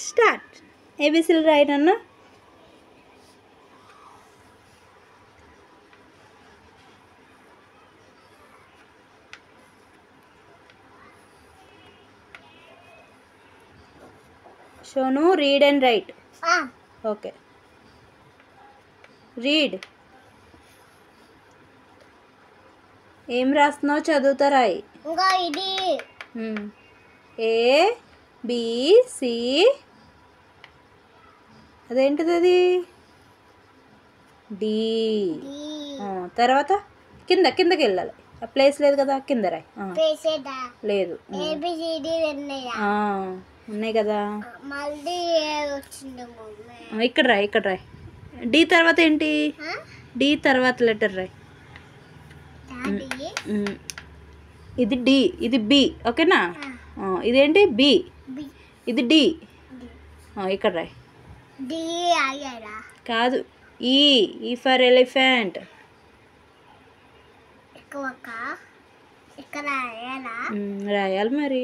Start. ఏబిసిలు రాయనన్నా. షోను read and write. Okay, read. ఏం రాస్తున్నావు చదువుతా రాయి. A B C. అదేంటిది అది? డి. తర్వాత కిందకి వెళ్ళాలి. ప్లేస్ లేదు కదా, కింద రాయి. లేదు, ఉన్నాయి కదా. ఇక్కడ రాయి. డి తర్వాత ఏంటి? డి తర్వాత లెటర్ రాయి. ఇది డి, ఇది బి. ఓకేనా? ఇదేంటి? బి. ఇది డి. ఇక్కడ రాయి. కాదు, ఈ ఫర్ ఎలిఫెంట్. రాయాలి మరి.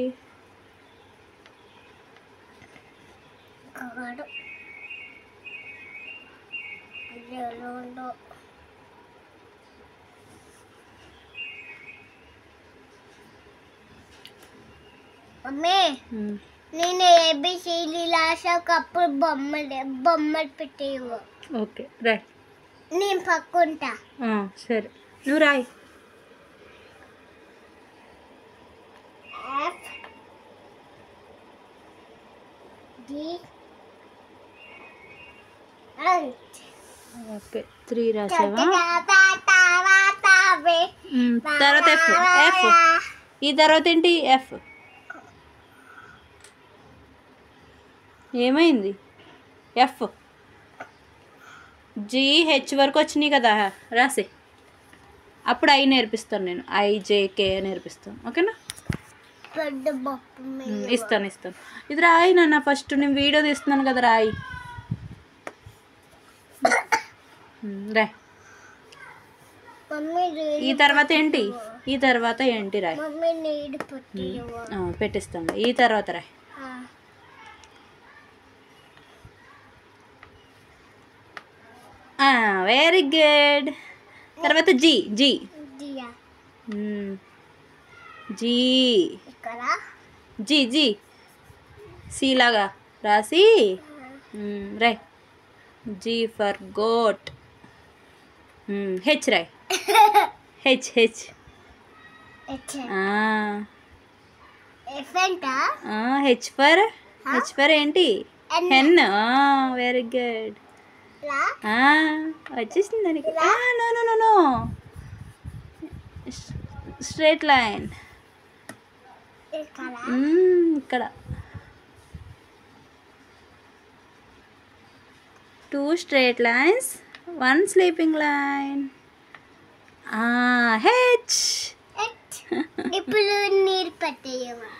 మమ్మీ, నేను ఏబిసిడి రాసాకప్పుడు బొమ్మలు పెట్టేవు. ఓకే, రాయ్. నేను పక్కుంటా. సరే, నువ్వు రాయి. F D okay, 3 రాసావా? తర్వాత ఎఫ్. ఈ తర్వాత ఏంటి? ఎఫ్. ఏమైంది? ఎఫ్ GH వరకు వచ్చినాయి కదా, రాసి. అప్పుడు ఐ నేర్పిస్తాను నేను. IJK నేర్పిస్తాను. ఓకేనా? ఇస్తాను. ఇది రాయి నాన్న. ఫస్ట్ నేను వీడియో తీస్తున్నాను కదా, రాయి. రాయ్. ఈ తర్వాత ఏంటి? రాయ్. పెట్టిస్తాను. ఈ తర్వాత రాయ్. Very good. తర్వాత జీ. సి లాగా రాసి రాయ్. G for goat. హెచ్ రాయ్. హెచ్. హెచ్ ఫర్ ఏంటి? హెన్. Very good. వచ్చేసింది దానికి. No, straight line. ఇక్కడ 2 straight lines, 1 sleeping line. H. ఇప్పుడు నీరు పెట్టేయమా?